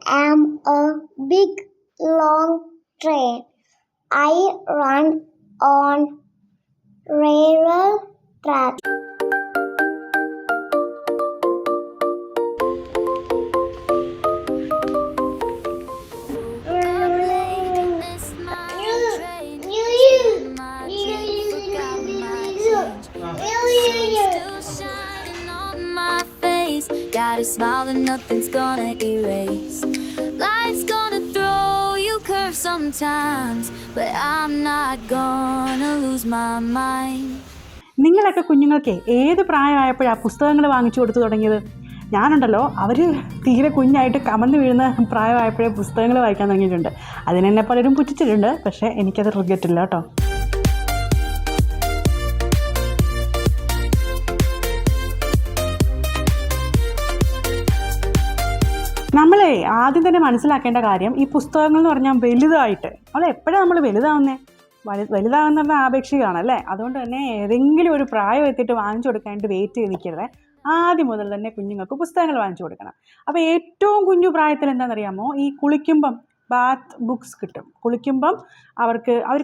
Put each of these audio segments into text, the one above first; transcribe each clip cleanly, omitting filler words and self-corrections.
am a big long train. I run on railway tracks. Got a smile that nothing's gonna erase. Life's gonna throw you curves sometimes, but I'm not gonna lose my mind. നിങ്ങളൊക്കെ കുഞ്ഞുങ്ങൾക്ക് ഏത് പ്രായമായപ്പോഴാണ് പുസ്തകങ്ങൾ വാങ്ങിച്ചു കൊടുത്തു തുടങ്ങിയത്? ഞാനുണ്ടല്ലോ, അവർ തീരെ കുഞ്ഞായിട്ട് കമന്ന് വീഴുന്ന പ്രായമായപ്പോഴേ പുസ്തകങ്ങൾ വായിക്കാൻ തുടങ്ങിയിട്ടുണ്ട്. അതിനെന്നെ പലരും പുച്ഛിച്ചിട്ടുണ്ട്, പക്ഷേ എനിക്കത് റിഗ്രറ്റില്ല കേട്ടോ. നമ്മളെ ആദ്യം തന്നെ മനസ്സിലാക്കേണ്ട കാര്യം, ഈ പുസ്തകങ്ങൾ എന്ന് പറഞ്ഞാൽ വലുതായിട്ട് എപ്പോഴാണ് നമ്മൾ വലുതാവുന്നത്? വലുതാകുന്ന പറഞ്ഞാൽ ആപേക്ഷികമാണല്ലേ. അതുകൊണ്ട് തന്നെ ഏതെങ്കിലും ഒരു പ്രായം എത്തിയിട്ട് വാങ്ങിച്ചു കൊടുക്കാനായിട്ട് വെയിറ്റ് ചെയ്ത് നിൽക്കരുത്. ആദ്യം മുതൽ തന്നെ കുഞ്ഞുങ്ങൾക്ക് പുസ്തകങ്ങൾ വാങ്ങിച്ചു കൊടുക്കണം. അപ്പോൾ ഏറ്റവും കുഞ്ഞു പ്രായത്തിൽ എന്താണെന്നറിയാമോ, ഈ കുളിക്കുമ്പം ബാത്ത് ബുക്സ് കിട്ടും. കുളിക്കുമ്പം അവർ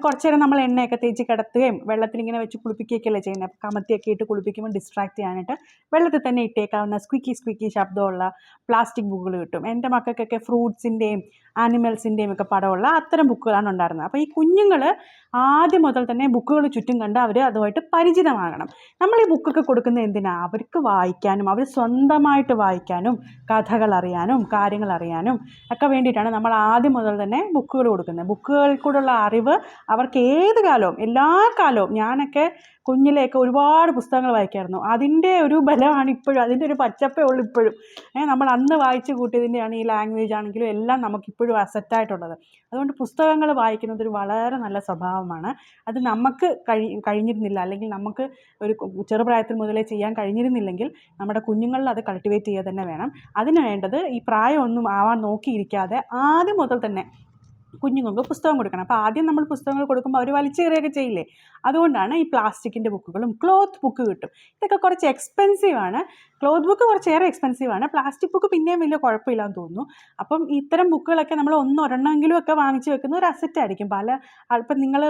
കുറച്ച് നേരം നമ്മൾ എണ്ണയൊക്കെ തേച്ച് കിടത്തുകയും വെള്ളത്തിലിങ്ങനെ വെച്ച് കുളിപ്പിക്കുകയൊക്കെയല്ലേ ചെയ്യുന്നത്. അപ്പോൾ കമത്തിയൊക്കെ ഇട്ട് കുളിപ്പിക്കുമ്പോൾ ഡിസ്ട്രാക്ട് ചെയ്യാനായിട്ട് വെള്ളത്തിൽ തന്നെ ഇട്ടേക്കാവുന്ന സ്ക്വിക്കി ശബ്ദമുള്ള പ്ലാസ്റ്റിക് ബുക്കുകൾ കിട്ടും. എൻ്റെ മക്കൾക്കൊക്കെ ഫ്രൂട്ട്സിൻ്റെയും ആനിമൽസിൻ്റെയും ഒക്കെ പടമുള്ള അത്തരം ബുക്കുകളാണ് ഉണ്ടായിരുന്നത്. അപ്പോൾ ഈ കുഞ്ഞുങ്ങൾ ആദ്യം മുതൽ തന്നെ ബുക്കുകൾ ചുറ്റും കണ്ട് അവർ അതുമായിട്ട് പരിചിതമാകണം. നമ്മൾ ഈ ബുക്കൊക്കെ കൊടുക്കുന്നത് എന്തിനാണ്? അവർക്ക് വായിക്കാനും, അവർ സ്വന്തമായിട്ട് വായിക്കാനും, കഥകൾ അറിയാനും, കാര്യങ്ങൾ അറിയാനും ഒക്കെ വേണ്ടിയിട്ടാണ് നമ്മൾ ആദ്യം മുതൽ തന്നെ ബുക്കുകൾ കൊടുക്കുന്നത്. ബുക്കുകളിൽ കൂടെയുള്ള അറിവ് അവർക്ക് ഏത് കാലവും, എല്ലാ കാലവും, ഞാനൊക്കെ കുഞ്ഞിലേക്ക് ഒരുപാട് പുസ്തകങ്ങൾ വായിക്കായിരുന്നു. അതിൻ്റെ ഒരു ബലമാണ് ഇപ്പോഴും, അതിൻ്റെ ഒരു പച്ചപ്പേ ഉള്ളൂ ഇപ്പോഴും. നമ്മൾ അന്ന് വായിച്ച് കൂട്ടിയതിൻ്റെയാണ് ഈ ലാംഗ്വേജ് ആണെങ്കിലും എല്ലാം നമുക്കിപ്പോഴും അസറ്റായിട്ടുള്ളത്. അതുകൊണ്ട് പുസ്തകങ്ങൾ വായിക്കുന്നത് ഒരു വളരെ നല്ല സ്വഭാവമാണ്. അത് നമുക്ക് കഴിഞ്ഞിരുന്നില്ല, അല്ലെങ്കിൽ നമുക്ക് ഒരു ചെറുപ്രായത്തിൽ മുതലേ ചെയ്യാൻ കഴിഞ്ഞിരുന്നില്ലെങ്കിൽ നമ്മുടെ കുഞ്ഞുങ്ങളിൽ അത് കൾട്ടിവേറ്റ് ചെയ്യുക തന്നെ വേണം. അതിന് വേണ്ടത് ഈ പ്രായമൊന്നും ആവാൻ നോക്കിയിരിക്കാതെ ആദ്യം മുതൽ തന്നെ കുഞ്ഞുങ്ങൾക്ക് പുസ്തകം കൊടുക്കണം. അപ്പോൾ ആദ്യം നമ്മൾ പുസ്തകങ്ങൾ കൊടുക്കുമ്പോൾ അവർ വലിച്ചേറിയൊക്കെ ചെയ്യില്ലേ. അതുകൊണ്ടാണ് ഈ പ്ലാസ്റ്റിക്കിൻ്റെ ബുക്കുകളും ക്ലോത്ത് ബുക്ക് കിട്ടും. ഇതൊക്കെ കുറച്ച് എക്സ്പെൻസീവാണ്. ക്ലോത്ത് ബുക്ക് കുറച്ചേറെ എക്സ്പെൻസീവാണ്. പ്ലാസ്റ്റിക് ബുക്ക് പിന്നെയും വലിയ കുഴപ്പമില്ലാന്ന് തോന്നുന്നു. അപ്പം ഇത്തരം ബുക്കുകളൊക്കെ നമ്മൾ ഒരെണ്ണമെങ്കിലും ഒക്കെ വാങ്ങിച്ച് വെക്കുന്ന ഒരു അസറ്റായിരിക്കും. ഇപ്പം നിങ്ങൾ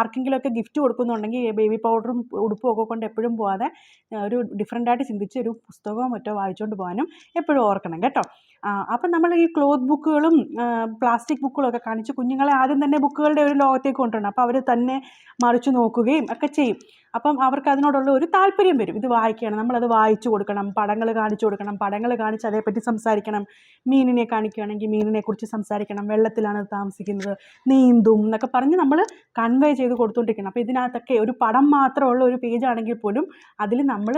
ആർക്കെങ്കിലുമൊക്കെ ഗിഫ്റ്റ് കൊടുക്കുന്നുണ്ടെങ്കിൽ ബേബി പൗഡറും ഉടുപ്പും ഒക്കെ കൊണ്ട് എപ്പോഴും പോകാതെ ഒരു ഡിഫറെൻ്റായിട്ട് ചിന്തിച്ച് ഒരു പുസ്തകമോ മറ്റോ വായിച്ചുകൊണ്ട് പോകാനും എപ്പോഴും ഓർക്കണം കേട്ടോ. അപ്പം നമ്മൾ ഈ ക്ലോത്ത് ബുക്കുകളും പ്ലാസ്റ്റിക് ബുക്കുകളും ഒക്കെ കാണിച്ച് കുഞ്ഞുങ്ങളെ ആദ്യം തന്നെ ബുക്കുകളുടെ ഒരു ലോകത്തേക്ക് കൊണ്ടുവരണം. അപ്പോൾ അവർ തന്നെ മറിച്ച് നോക്കുകയും ഒക്കെ ചെയ്യും. അപ്പം അവർക്ക് അതിനോടുള്ള ഒരു താല്പര്യം വരും. ഇത് വായിക്കണം, നമ്മളത് വായിച്ചു കൊടുക്കണം, പടങ്ങൾ കാണിച്ചു കൊടുക്കണം, പടങ്ങൾ കാണിച്ച് അതേപ്പറ്റി സംസാരിക്കണം. മീനിനെ കാണിക്കുകയാണെങ്കിൽ മീനിനെക്കുറിച്ച് സംസാരിക്കണം, വെള്ളത്തിലാണ് താമസിക്കുന്നത്, നീന്തും എന്നൊക്കെ പറഞ്ഞ് നമ്മൾ കൺവേ ചെയ്ത് കൊടുത്തുകൊണ്ടിരിക്കണം. അപ്പോൾ ഇതിനകത്തൊക്കെ ഒരു പടം മാത്രമുള്ള ഒരു പേജാണെങ്കിൽ പോലും അതിൽ നമ്മൾ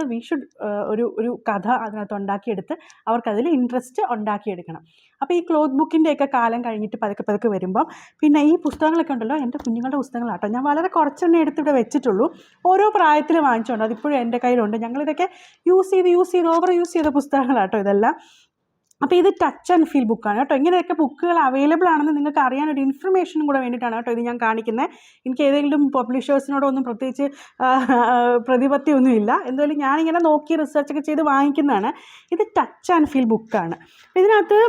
ഒരു കഥ അതിനകത്ത് ഉണ്ടാക്കിയെടുത്ത് അവർക്കതിൽ ഇൻട്രസ്റ്റ് ഉണ്ടാക്കിയെടുക്കണം. അപ്പോൾ ഈ ക്ലോത്ത് ബുക്കിൻ്റെയൊക്കെ കാലം കഴിഞ്ഞിട്ട് പതുക്കെ വരുമ്പം പിന്നെ ഈ പുസ്തകങ്ങളൊക്കെ ഉണ്ടല്ലോ, എൻ്റെ കുഞ്ഞുങ്ങളുടെ പുസ്തകങ്ങളാട്ടോ. ഞാൻ വളരെ കുറച്ചെണ്ണം എടുത്തിവിടെ വെച്ചിട്ടുള്ളൂ. ഓരോ പ്രായത്തിൽ വാങ്ങിച്ചുകൊണ്ട് അതിപ്പോഴും എൻ്റെ കയ്യിലുണ്ട്. ഞങ്ങളിതൊക്കെ യൂസ് ചെയ്ത് ഓവർ യൂസ് ചെയ്ത പുസ്തകങ്ങളാട്ടോ ഇതെല്ലാം. അപ്പോൾ ഇത് ടച്ച് ആൻഡ് ഫീൽ ബുക്കാണ് കേട്ടോ. ഇങ്ങനെയൊക്കെ ബുക്കുകൾ അവൈലബിൾ ആണെന്ന് നിങ്ങൾക്ക് അറിയാനൊരു ഇൻഫർമേഷനും കൂടെ വേണ്ടിയിട്ടാണ് കേട്ടോ ഇത് ഞാൻ കാണിക്കുന്നത്. എനിക്ക് ഏതെങ്കിലും പബ്ലിഷേഴ്സിനോടൊന്നും പ്രത്യേകിച്ച് പ്രതിപത്തിയൊന്നുമില്ല. എന്തായാലും ഞാനിങ്ങനെ നോക്കി റിസർച്ചൊക്കെ ചെയ്ത് വാങ്ങിക്കുന്നതാണ്. ഇത് ടച്ച് ആൻഡ് ഫീൽ ബുക്കാണ്. ഇതിനകത്ത്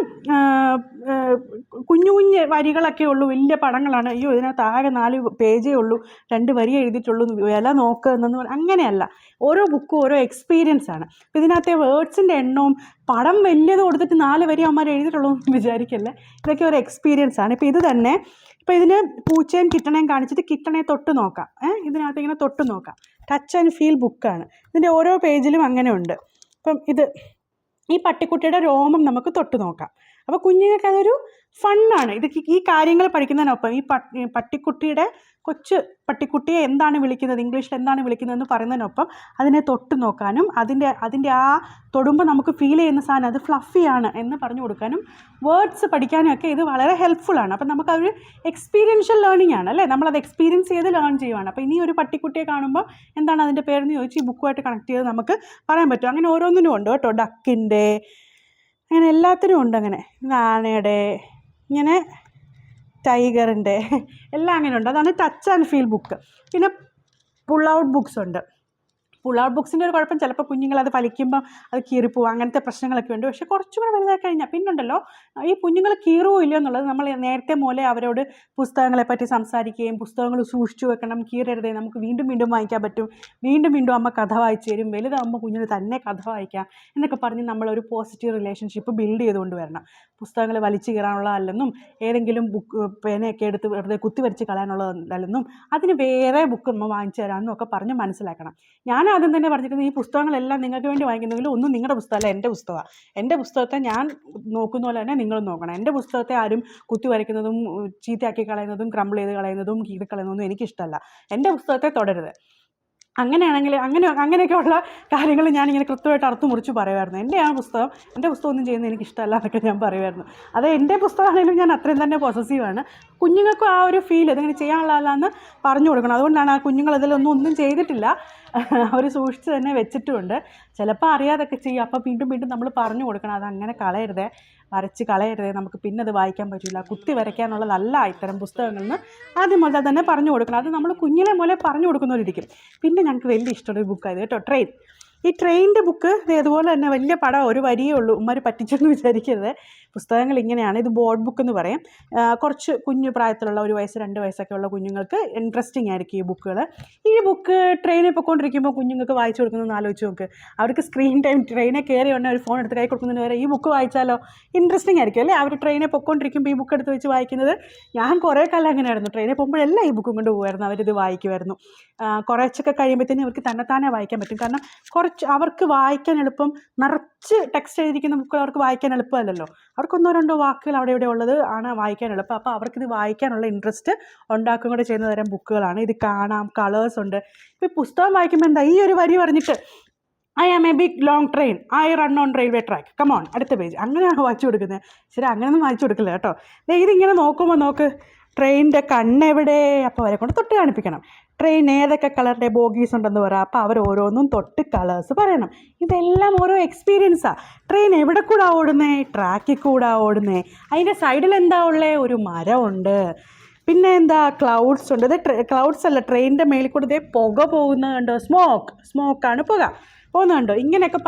കുഞ്ഞു വരികളൊക്കെ ഉള്ളൂ, വലിയ പടങ്ങളാണ്. അയ്യോ, ഇതിനകത്ത് ആകെ 4 പേജേ ഉള്ളൂ, 2 വരി എഴുതിയിട്ടുള്ളൂ, വില നോക്കുന്നതെന്ന് അങ്ങനെയല്ല. ഓരോ ബുക്കും ഓരോ എക്സ്പീരിയൻസ് ആണ്. അപ്പോൾ ഇതിനകത്തെ വേർഡ്സിൻ്റെ എണ്ണവും പടം വലിയത് കൊടുത്തിട്ട് 4 വരി അവന്മാർ എഴുതിയിട്ടുള്ളൂ എന്ന് വിചാരിക്കല്ലേ. ഇതൊക്കെ ഒരു എക്സ്പീരിയൻസ് ആണ്. ഇപ്പോൾ ഇത് തന്നെ, ഇപ്പോൾ ഇതിന് പൂച്ചയും കിട്ടണയും കാണിച്ചിട്ട് കിട്ടണയെ തൊട്ട് നോക്കാം. ഇതിനകത്ത് ഇങ്ങനെ തൊട്ട് നോക്കാം. ടച്ച് ആൻഡ് ഫീൽ ബുക്കാണ്. ഇതിൻ്റെ ഓരോ പേജിലും അങ്ങനെ ഉണ്ട്. അപ്പം ഈ പട്ടിക്കുട്ടിയുടെ രോമം നമുക്ക് തൊട്ട് നോക്കാം. അപ്പോൾ കുഞ്ഞുങ്ങൾക്ക് അതൊരു ഫണ്ണാണ്. ഈ കാര്യങ്ങൾ പഠിക്കുന്നതിനൊപ്പം ഈ കൊച്ചു പട്ടിക്കുട്ടിയെ എന്താണ് വിളിക്കുന്നത്, ഇംഗ്ലീഷിൽ എന്താണ് വിളിക്കുന്നതെന്ന് പറയുന്നതിനൊപ്പം അതിനെ തൊട്ട് നോക്കാനും അതിൻ്റെ ആ തൊടുമ്പോൾ നമുക്ക് ഫീൽ ചെയ്യുന്ന സാധനം അത് ഫ്ലഫിയാണ് എന്ന് പറഞ്ഞു കൊടുക്കാനും വേർഡ്സ് പഠിക്കാനും ഒക്കെ ഇത് വളരെ ഹെൽപ്ഫുള്ളാണ്. അപ്പം നമുക്കതൊരു എക്സ്പീരിയൻഷ്യൽ ലേണിംഗ് ആണ് അല്ലേ. നമ്മളത് എക്സ്പീരിയൻസ് ചെയ്ത് ലേൺ ചെയ്യുവാണ്. അപ്പോൾ ഇനി ഒരു പട്ടിക്കുട്ടിയെ കാണുമ്പോൾ എന്താണ് അതിൻ്റെ പേരെന്ന് ചോദിച്ച് ഈ ബുക്കുമായിട്ട് കണക്ട് ചെയ്ത് നമുക്ക് പറയാൻ പറ്റും. അങ്ങനെ ഓരോന്നിനും ഉണ്ട് കേട്ടോ. ഡക്കിൻ്റെ, അങ്ങനെ എല്ലാത്തിനും ഉണ്ട്. അങ്ങനെ ആനയുടെ, ഇങ്ങനെ ടൈഗറിൻ്റെ എല്ലാം അങ്ങനെ ഉണ്ട്. അതാണ് ടച്ച് ആൻഡ് ഫീൽ ബുക്ക്. പിന്നെ പുൾ ഔട്ട് ബുക്സ് ഉണ്ട്. പുൾ ഔട്ട് ബുക്സിൻ്റെ ഒരു കുഴപ്പം ചിലപ്പോൾ കുഞ്ഞുങ്ങൾ അത് വലിക്കുമ്പോൾ അത് കീറിപ്പോവും, അങ്ങനത്തെ പ്രശ്നങ്ങളൊക്കെ ഉണ്ട്. പക്ഷേ കുറച്ചും കൂടെ വലുതായി കഴിഞ്ഞാൽ പിന്നുണ്ടല്ലോ ഈ കുഞ്ഞുങ്ങൾ കീറുമോ ഇല്ലയോ എന്നുള്ളത് നമ്മൾ നേരത്തെ മൂലം അവരോട് പുസ്തകങ്ങളെപ്പറ്റി സംസാരിക്കുകയും പുസ്തകങ്ങൾ സൂക്ഷിച്ചു വെക്കണം, കീറരുതേ, നമുക്ക് വീണ്ടും വീണ്ടും വായിക്കാൻ പറ്റും, വീണ്ടും വീണ്ടും അമ്മ കഥ വായിച്ചു തരും, വലുതാകുമ്പോൾ കുഞ്ഞിന് തന്നെ കഥ വായിക്കാം എന്നൊക്കെ പറഞ്ഞ് നമ്മളൊരു പോസിറ്റീവ് റിലേഷൻഷിപ്പ് ബിൽഡ് ചെയ്തുകൊണ്ട് വരണം. പുസ്തകങ്ങൾ വലിച്ചു കീറാനുള്ളതല്ലെന്നും ഏതെങ്കിലും ബുക്ക് പേനയൊക്കെ എടുത്ത് വെറുതെ കുത്തി വരച്ച് കളയാനുള്ളതല്ലെന്നും അതിന് വേറെ ബുക്ക് നമ്മൾ വാങ്ങിച്ചു തരാമെന്നും ഒക്കെ പറഞ്ഞ് മനസ്സിലാക്കണം. ഞാൻ ആദ്യം തന്നെ പറഞ്ഞിരുന്നത് ഈ പുസ്തകങ്ങളെല്ലാം നിങ്ങൾക്ക് വേണ്ടി വാങ്ങിക്കുന്നെങ്കിലും ഒന്നും നിങ്ങളുടെ പുസ്തകമല്ല, എൻ്റെ പുസ്തകമാണ്. എൻ്റെ പുസ്തകത്തെ ഞാൻ നോക്കുന്ന പോലെ തന്നെ നിങ്ങളും നോക്കണം. എൻ്റെ പുസ്തകത്തെ ആരും കുത്തി വരയ്ക്കുന്നതും ചീത്തയാക്കി കളയുന്നതും ക്രംബിൾ ചെയ്ത് കളയുന്നതും കീറി കളയുന്നതും എനിക്കിഷ്ടമല്ല. എൻ്റെ പുസ്തകത്തെ തുടരുത്. അങ്ങനെയാണെങ്കിൽ അങ്ങനെയൊക്കെയുള്ള കാര്യങ്ങൾ ഞാനിങ്ങനെ കൃത്യമായിട്ട് അറുത്ത് മുറിച്ച് പറയുമായിരുന്നു. എൻ്റെ പുസ്തകം ഒന്നും ചെയ്യുന്നത് എനിക്കിഷ്ടമല്ല എന്നൊക്കെ ഞാൻ പറയുമായിരുന്നു. അത് എൻ്റെ പുസ്തകമാണെങ്കിലും ഞാൻ അത്രയും തന്നെ പോസസീവാണ്. കുഞ്ഞുങ്ങൾക്കും ആ ഒരു ഫീൽ ഇതിങ്ങനെ ചെയ്യാനുള്ളതല്ലാന്ന് പറഞ്ഞു കൊടുക്കണം. അതുകൊണ്ടാണ് ആ കുഞ്ഞുങ്ങൾ ഇതിലൊന്നും ചെയ്തിട്ടില്ല, അവർ സൂക്ഷിച്ച് തന്നെ വെച്ചിട്ടുമുണ്ട്. ചിലപ്പോൾ അറിയാതൊക്കെ ചെയ്യും. അപ്പോൾ വീണ്ടും വീണ്ടും നമ്മൾ പറഞ്ഞു കൊടുക്കണം, അതങ്ങനെ കളയരുതേ, വരച്ച് കളയരുതേ, നമുക്ക് പിന്നെ അത് വായിക്കാൻ പറ്റില്ല, കുത്തി വരയ്ക്കാനുള്ളതല്ല ഇത്തരം പുസ്തകങ്ങളെന്ന് ആദ്യം മുതൽ തന്നെ പറഞ്ഞു കൊടുക്കണം. അത് നമ്മൾ കുഞ്ഞിലെ മുതലേ പറഞ്ഞു കൊടുക്കുന്നവരിക്കും. പിന്നെ ഞങ്ങൾക്ക് വലിയ ഇഷ്ടമുള്ളൊരു ബുക്കായത് കേട്ടോ, ട്രെയിൻ. ഈ ട്രെയിനിൻ്റെ ബുക്ക് ഇതുപോലെ തന്നെ വലിയ പടം, ഒരു വരിയേ ഉള്ളൂ, ഉമ്മാർ പറ്റിച്ചെന്ന് വിചാരിക്കരുത്. പുസ്തകങ്ങൾ ഇങ്ങനെയാണ്. ഇത് ബോർഡ് ബുക്ക് എന്ന് പറയും. കുറച്ച് കുഞ്ഞു പ്രായത്തിലുള്ള 1 വയസ്സ് 2 വയസ്സൊക്കെ ഉള്ള കുഞ്ഞുങ്ങൾക്ക് ഇൻട്രസ്റ്റിംഗ് ആയിരിക്കും ഈ ബുക്കുകൾ. ഈ ബുക്ക് ട്രെയിനിൽ പോയിക്കൊണ്ടിരിക്കുമ്പോൾ കുഞ്ഞുങ്ങൾക്ക് വായിച്ചു കൊടുക്കുന്നതെന്ന് ആലോചിച്ച് നോക്ക്. അവർക്ക് സ്ക്രീൻ ടൈം, ട്രെയിനെ കയറി ഉടനെ ഒരു ഫോൺ എടുത്ത് കൈ കൊടുക്കുന്നതിന് വരെ ഈ ബുക്ക് വായിച്ചാലോ ഇൻട്രസ്റ്റിംഗ് ആയിരിക്കും അല്ലേ? അവർ ട്രെയിനെ പോയിക്കൊണ്ടിരിക്കുമ്പോൾ ഈ ബുക്ക് എടുത്ത് വെച്ച് വായിക്കുന്നത്. ഞാൻ കുറേ കാലം അങ്ങനെയായിരുന്നു, ട്രെയിനിൽ പോകുമ്പോഴെല്ലാം ഈ ബുക്കും കൊണ്ട് പോകുമായിരുന്നു, അവരിത് വായിക്കുമായിരുന്നു. കുറച്ചൊക്കെ കഴിയുമ്പോഴത്തേനും അവർക്ക് തന്നെത്താനെ വായിക്കാൻ പറ്റും. കാരണം അവർക്ക് വായിക്കാൻ എളുപ്പം, നിറച്ച് ടെക്സ്റ്റ് എഴുതിയിരിക്കുന്ന ബുക്കുകൾ അവർക്ക് വായിക്കാൻ എളുപ്പമല്ലല്ലോ. അവർക്ക് 1-2 വാക്കുകൾ അവിടെ ഇവിടെ ഉള്ളത് ആണ് വായിക്കാൻ എളുപ്പം. അപ്പോൾ അവർക്കിത് വായിക്കാനുള്ള ഇൻട്രസ്റ്റ് ഉണ്ടാക്കുകയും കൂടെ ചെയ്യുന്ന തരം ബുക്കുകളാണ്. ഇത് കാണാം, കളേഴ്സ് ഉണ്ട്. ഇപ്പോൾ പുസ്തകം വായിക്കുമ്പോൾ എന്താ ഈ ഒരു വരി പറഞ്ഞിട്ട് I am a big long train, I run on railway track, come on അടുത്ത പേജ്, അങ്ങനെയാണ് വായിച്ചു കൊടുക്കുന്നത്. ശരി, അങ്ങനെയൊന്നും വായിച്ചു കൊടുക്കില്ല കേട്ടോ. ഇതിങ്ങനെ നോക്കുമ്പോൾ നോക്ക്, ട്രെയിനിൻ്റെ കണ്ണെവിടെ, അപ്പോൾ അവരെ കൊണ്ട് തൊട്ട് കാണിപ്പിക്കണം. ട്രെയിൻ ഏതൊക്കെ കളറിൻ്റെ ബോഗീസ് ഉണ്ടെന്ന് പറയാം, അപ്പോൾ അവർ ഓരോന്നും തൊട്ട് കളേഴ്സ് പറയണം. ഇതെല്ലാം ഓരോ എക്സ്പീരിയൻസാണ്. ട്രെയിൻ എവിടെ കൂടെ ഓടുന്നേ, ട്രാക്കിൽ കൂടെ ഓടുന്നേ, അതിൻ്റെ സൈഡിൽ എന്താ ഉള്ളേ, ഒരു മരമുണ്ട്, പിന്നെ എന്താ ക്ലൗഡ്സ് ഉണ്ട്. ഇത് ക്ലൗഡ്സ് അല്ല, ട്രെയിനിൻ്റെ മേളിൽ കൂടെ ഇതേ പുക പോകുന്നത് കണ്ടോ, സ്മോക്കാണ് പുക പോകുന്നുണ്ടോ. ഇങ്ങനെയൊക്കെ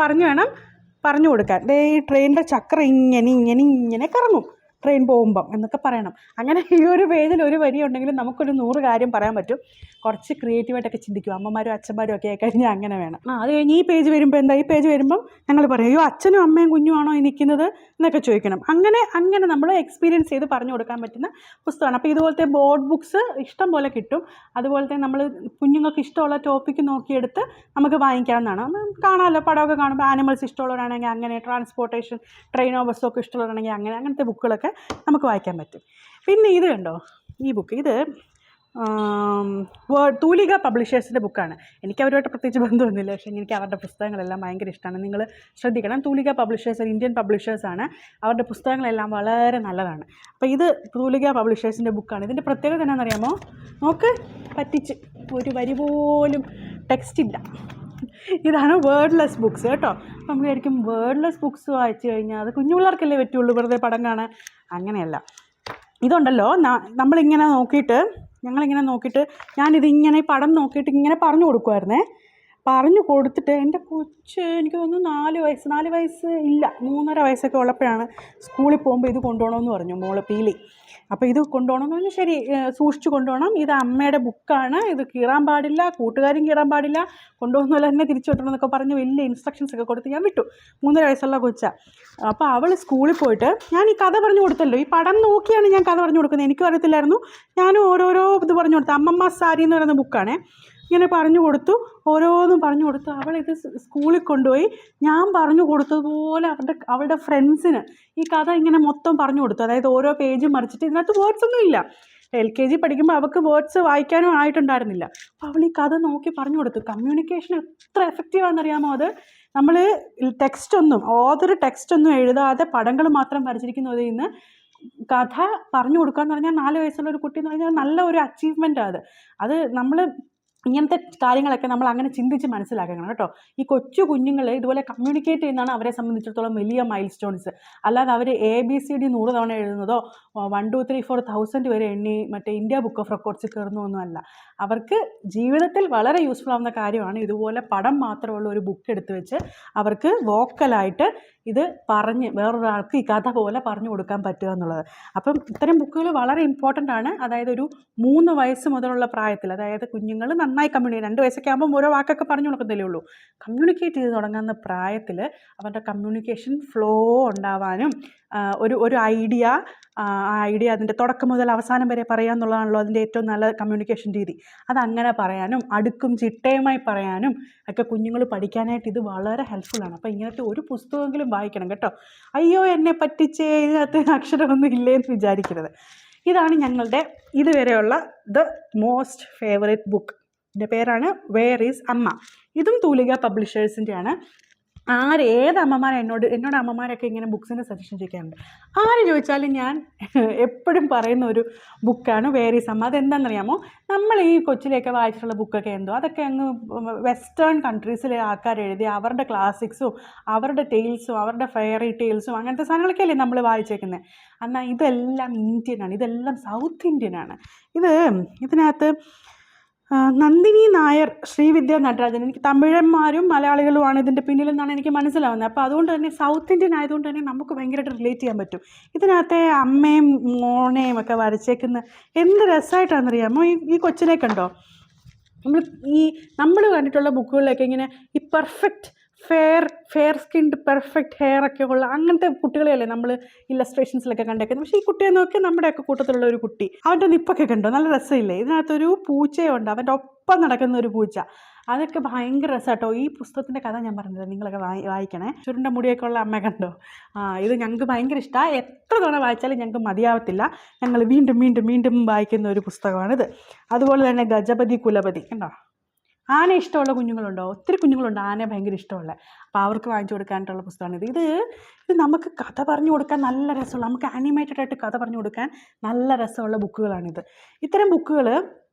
പറഞ്ഞു കൊടുക്കാൻ. ഈ ട്രെയിനിൻ്റെ ചക്രം ഇങ്ങനെ കറങ്ങും ട്രെയിൻ പോകുമ്പം എന്നൊക്കെ പറയണം. അങ്ങനെ ഈ ഒരു പേജിൽ ഒരു വരി ഉണ്ടെങ്കിലും നമുക്കൊരു 100 കാര്യം പറയാൻ പറ്റും. കുറച്ച് ക്രിയേറ്റീവായിട്ടൊക്കെ ചിന്തിക്കും. അമ്മമാരും അച്ഛന്മാരും ഒക്കെ ആയിക്കഴിഞ്ഞാൽ അങ്ങനെ വേണം. അത് കഴിഞ്ഞ് ഈ പേജ് വരുമ്പോൾ എന്താ, ഈ പേജ് വരുമ്പം ഞങ്ങൾ പറയും, അയ്യോ അച്ഛനും അമ്മയും കുഞ്ഞുമാണോ ഈ നിൽക്കുന്നത് എന്നൊക്കെ ചോദിക്കണം. അങ്ങനെ നമ്മൾ എക്സ്പീരിയൻസ് ചെയ്ത് പറഞ്ഞു കൊടുക്കാൻ പറ്റുന്ന പുസ്തകമാണ്. അപ്പോൾ ഇതുപോലത്തെ ബോർഡ് ബുക്സ് ഇഷ്ടം പോലെ കിട്ടും. അതുപോലത്തെ നമ്മൾ കുഞ്ഞുങ്ങൾക്ക് ഇഷ്ടമുള്ള ടോപ്പിക്ക് നോക്കിയെടുത്ത് നമുക്ക് വാങ്ങിക്കാവുന്നതാണ്. കാണാമല്ലോ, പടമൊക്കെ കാണുമ്പോൾ ആനിമൽസ് ഇഷ്ടമുള്ളവരാണെങ്കിൽ അങ്ങനെ, ട്രാൻസ്പോർട്ടേഷൻ ട്രെയിനോ ബസ്സോ ഒക്കെ ഇഷ്ടമുള്ളവരാണെങ്കിൽ അങ്ങനത്തെ ബുക്കുകളൊക്കെ നമുക്ക് വായിക്കാൻ പറ്റും. പിന്നെ ഇത് കണ്ടോ, ഈ ബുക്ക്, ഇത് തൂലിക പബ്ലിഷേഴ്സിൻ്റെ ബുക്കാണ്. എനിക്ക് അവരുമായിട്ട് പ്രത്യേകിച്ച് ബന്ധമൊന്നുമില്ല, പക്ഷേ എനിക്ക് അവരുടെ പുസ്തകങ്ങളെല്ലാം ഭയങ്കര ഇഷ്ടമാണ്. നിങ്ങൾ ശ്രദ്ധിക്കണം, തൂലിക പബ്ലിഷേഴ്സ് ഇന്ത്യൻ പബ്ലിഷേഴ്സാണ്. അവരുടെ പുസ്തകങ്ങളെല്ലാം വളരെ നല്ലതാണ്. അപ്പോൾ ഇത് തൂലിക പബ്ലിഷേഴ്സിൻ്റെ ബുക്കാണ്. ഇതിൻ്റെ പ്രത്യേകത എന്നാണെന്നറിയാമോ, നോക്ക്, പറ്റിച്ച് ഒരു വരി പോലും ടെക്സ്റ്റ് ഇല്ല. ഇതാണ് വേർഡ്ലെസ് ബുക്സ് കേട്ടോ. അപ്പം നമ്മൾ വിചാരിക്കും വേർഡ്ലെസ് ബുക്സ് വായിച്ചു കഴിഞ്ഞാൽ അത് കുഞ്ഞു പിള്ളേർക്കല്ലേ പറ്റുള്ളൂ, വെറുതെ പടം കാണാൻ. അങ്ങനെയല്ല. ഇതുണ്ടല്ലോ, ഞങ്ങളിങ്ങനെ നോക്കിയിട്ട് ഞാനിതിങ്ങനെ ഈ പടം നോക്കിയിട്ട് ഇങ്ങനെ പറഞ്ഞു കൊടുക്കുമായിരുന്നേ. പറഞ്ഞു കൊടുത്തിട്ട് എൻ്റെ കൊച്ച്, എനിക്ക് തോന്നുന്നു 4 വയസ്സ് ഇല്ല, 3.5 വയസ്സൊക്കെ ഉള്ളപ്പോഴാണ് സ്കൂളിൽ പോകുമ്പോൾ ഇത് കൊണ്ടുപോകണമെന്ന് പറഞ്ഞു മോള് പീലി. അപ്പോൾ ഇത് കൊണ്ടുപോകണമെന്ന് പറഞ്ഞു. ശരി, സൂക്ഷിച്ച് കൊണ്ടുപോകണം, ഇത് അമ്മയുടെ ബുക്കാണ്, ഇത് കീറാൻ പാടില്ല, കൂട്ടുകാരും കീറാൻ പാടില്ല, കൊണ്ടുപോകുന്ന പോലെ തന്നെ തിരിച്ചു വിട്ടണം എന്നൊക്കെ പറഞ്ഞ് വലിയ ഇൻസ്ട്രക്ഷൻസ് ഒക്കെ കൊടുത്ത് ഞാൻ വിട്ടു. 3.5 വയസ്സുള്ള കൊച്ചാണ്. അപ്പോൾ അവൾ സ്കൂളിൽ പോയിട്ട് ഞാൻ ഈ കഥ പറഞ്ഞു കൊടുത്തല്ലോ, ഈ പടം നോക്കിയാണ് ഞാൻ കഥ പറഞ്ഞു കൊടുക്കുന്നത്. എനിക്കും അറിയത്തില്ലായിരുന്നു. ഞാനും ഓരോരോ ഇത് പറഞ്ഞു കൊടുത്തു. അമ്മമ്മ സാരി എന്ന് പറയുന്ന ബുക്കാണ്. ഇങ്ങനെ പറഞ്ഞു കൊടുത്തു, ഓരോന്നും പറഞ്ഞു കൊടുത്തു. അവളിത് സ്കൂളിൽ കൊണ്ടുപോയി ഞാൻ പറഞ്ഞു കൊടുത്തതുപോലെ അവളുടെ ഫ്രണ്ട്സിന് ഈ കഥ ഇങ്ങനെ മൊത്തം പറഞ്ഞു കൊടുത്തു. അതായത് ഓരോ പേജും മറിച്ചിട്ട്, ഇതിനകത്ത് വേർഡ്സ് ഒന്നും ഇല്ല. LKG പഠിക്കുമ്പോൾ അവൾക്ക് വേർഡ്സ് വായിക്കാനും ആയിട്ടുണ്ടായിരുന്നില്ല. അപ്പോൾ അവൾ ഈ കഥ നോക്കി പറഞ്ഞു കൊടുത്തു. കമ്മ്യൂണിക്കേഷൻ എത്ര എഫക്റ്റീവാണെന്നറിയാമോ അത്. നമ്മൾ ഓതർ ടെക്സ്റ്റ് ഒന്നും എഴുതാതെ പടങ്ങൾ മാത്രം വരച്ചിരിക്കുന്നതിൽ നിന്ന് കഥ പറഞ്ഞു കൊടുക്കുക എന്ന് പറഞ്ഞാൽ 4 വയസ്സുള്ള ഒരു കുട്ടി എന്ന് പറഞ്ഞാൽ നല്ല ഒരു അച്ചീവ്മെൻറ്റാണ് അത് നമ്മൾ ഇങ്ങനത്തെ കാര്യങ്ങളൊക്കെ നമ്മൾ അങ്ങനെ ചിന്തിച്ച് മനസ്സിലാക്കണം കേട്ടോ. ഈ കൊച്ചു കുഞ്ഞുങ്ങൾ ഇതുപോലെ കമ്മ്യൂണിക്കേറ്റ് ചെയ്യുന്നതാണ് അവരെ സംബന്ധിച്ചിടത്തോളം വലിയ മൈൽ സ്റ്റോൺസ്. അല്ലാതെ അവർ ABCD 100 തവണ എഴുതുന്നതോ 1 2 3 4 1000 വരെ എണ്ണി മറ്റേ ഇന്ത്യ ബുക്ക് ഓഫ് റെക്കോർഡ്സ് കയറുന്നൊന്നും അല്ല. അവർക്ക് ജീവിതത്തിൽ വളരെ യൂസ്ഫുൾ ആവുന്ന കാര്യമാണ് ഇതുപോലെ പടം മാത്രമുള്ള ഒരു ബുക്ക് എടുത്ത് വെച്ച് അവർക്ക് വോക്കലായിട്ട് ഇത് പറഞ്ഞ് വേറൊരാൾക്ക് ഈ കഥ പോലെ പറഞ്ഞു കൊടുക്കാൻ പറ്റുക എന്നുള്ളത്. അപ്പം ഇത്തരം ബുക്കുകൾ വളരെ ഇമ്പോർട്ടൻ്റ് ആണ്. അതായത് ഒരു 3 വയസ്സ് മുതലുള്ള പ്രായത്തിൽ, അതായത് കുഞ്ഞുങ്ങൾ നന്നായി 2 വയസ്സൊക്കെ ആകുമ്പോൾ ഓരോ വാക്കൊക്കെ പറഞ്ഞു കൊടുക്കുന്നതേ ഉള്ളൂ. കമ്മ്യൂണിക്കേറ്റ് ചെയ്ത് തുടങ്ങുന്ന പ്രായത്തിൽ അവരുടെ കമ്മ്യൂണിക്കേഷൻ ഫ്ലോ ഉണ്ടാവാനും ഒരു ഐഡിയ അതിൻ്റെ തുടക്കം മുതൽ അവസാനം വരെ പറയുക എന്നുള്ളതാണല്ലോ അതിൻ്റെ ഏറ്റവും നല്ല കമ്മ്യൂണിക്കേഷൻ രീതി. അതങ്ങനെ പറയാനും അടുക്കും ചിട്ടയുമായി പറയാനും ഒക്കെ കുഞ്ഞുങ്ങൾ പഠിക്കാനായിട്ട് ഇത് വളരെ ഹെൽപ്ഫുള്ളാണ്. അപ്പോൾ ഇങ്ങനത്തെ ഒരു പുസ്തകമെങ്കിലും വായിക്കണം കേട്ടോ. അയ്യോ എന്നെ പറ്റിച്ചേ, ഇതിനകത്ത് അക്ഷരമൊന്നും ഇല്ലേന്ന് വിചാരിക്കരുത്. ഇതാണ് ഞങ്ങളുടെ ഇതുവരെയുള്ള ദ മോസ്റ്റ് ഫേവറേറ്റ് ബുക്ക്. ഇതിൻ്റെ പേരാണ് വേർ ഈസ് അമ്മ. ഇതും തൂലിക പബ്ലിഷേഴ്സിൻ്റെയാണ്. ഏത് അമ്മമാരെ എന്നോട് അമ്മമാരൊക്കെ ഇങ്ങനെ ബുക്സിൻ്റെ സജഷൻ ചോദിക്കാറുണ്ട്. ആര് ചോദിച്ചാലും ഞാൻ എപ്പോഴും പറയുന്ന ഒരു ബുക്കാണ് വേർ ഈസ് അമ്മ. അതെന്താണെന്നറിയാമോ? നമ്മൾ ഈ കൊച്ചിലേക്ക് വായിച്ചിട്ടുള്ള ബുക്കൊക്കെ എന്തോ അതൊക്കെ അങ്ങ് വെസ്റ്റേൺ കൺട്രീസിലെ ആൾക്കാർ എഴുതി അവരുടെ ക്ലാസിക്സും അവരുടെ ടെയിൽസും അവരുടെ ഫെയറി ടെയിൽസും അങ്ങനത്തെ സാധനങ്ങളൊക്കെ അല്ലേ നമ്മൾ വായിച്ചേക്കുന്നത്. എന്നാൽ ഇതെല്ലാം ഇന്ത്യനാണ്, ഇതെല്ലാം സൗത്ത് ഇന്ത്യനാണ്. ഇതിനകത്ത് നന്ദിനി നായർ, ശ്രീവിദ്യ നടരാജൻ, എനിക്ക് തമിഴന്മാരും മലയാളികളുമാണ് ഇതിൻ്റെ പിന്നിലെന്നാണ് എനിക്ക് മനസ്സിലാവുന്നത്. അപ്പോൾ അതുകൊണ്ട് തന്നെ സൗത്ത് ഇന്ത്യൻ ആയതുകൊണ്ട് തന്നെ നമുക്ക് ഭയങ്കരമായിട്ട് റിലേറ്റ് ചെയ്യാൻ പറ്റും. ഇതിനകത്തെ അമ്മയും മോനെയും ഒക്കെ വരച്ചേക്കുന്ന എന്ത് രസമായിട്ടാണെന്നറിയാമോ? ഈ കൊച്ചിനെ കണ്ടോ? നമ്മൾ കണ്ടിട്ടുള്ള ബുക്കുകളിലൊക്കെ ഇങ്ങനെ ഈ perfect fair skinned perfect hair ഒക്കെ ഉള്ള അങ്ങനത്തെ കുട്ടികളെയല്ലേ നമ്മൾ ഇല്ലസ്ട്രേഷൻസിലൊക്കെ കണ്ടേക്കുന്നത്. പക്ഷേ ഈ കുട്ടിയെ നോക്കി നമ്മുടെയൊക്കെ കൂട്ടത്തിലുള്ള ഒരു കുട്ടി, അവൻ്റെ നിപ്പൊക്കെ കണ്ടോ? നല്ല രസമില്ലേ? ഇതിനകത്തൊരു പൂച്ചയുണ്ട്, അവൻ്റെ ഒപ്പം നടക്കുന്ന ഒരു പൂച്ച. അതൊക്കെ ഭയങ്കര രസമാട്ടോ. ഈ പുസ്തകത്തിൻ്റെ കഥ ഞാൻ പറഞ്ഞത് നിങ്ങളൊക്കെ വായിക്കണേ. ചുരുണ്ട മുടിയൊക്കെ ഉള്ള അമ്മ കണ്ടോ? ഇത് ഞങ്ങൾക്ക് ഭയങ്കര ഇഷ്ടമാണ്. എത്ര തവണ വായിച്ചാലും ഞങ്ങൾക്ക് മതിയാവത്തില്ല. ഞങ്ങൾ വീണ്ടും വീണ്ടും വീണ്ടും വായിക്കുന്ന ഒരു പുസ്തകമാണിത്. അതുപോലെ തന്നെ ഗജപതി കുലപതി കണ്ടോ? ആന ഇഷ്ടമുള്ള കുഞ്ഞുങ്ങളുണ്ടോ? ഒത്തിരി കുഞ്ഞുങ്ങളുണ്ട് ആനയെ ഭയങ്കര ഇഷ്ടമുള്ള. അപ്പോൾ അവർക്ക് വാങ്ങിച്ചു കൊടുക്കാനായിട്ടുള്ള പുസ്തകമാണിത്. ഇത് നമുക്ക് കഥ പറഞ്ഞു കൊടുക്കാൻ നല്ല രസമുള്ള, നമുക്ക് ആനിമേറ്റഡ് ആയിട്ട് കഥ പറഞ്ഞു കൊടുക്കാൻ നല്ല രസമുള്ള ബുക്കുകളാണിത്. ഇത്തരം ബുക്കുകൾ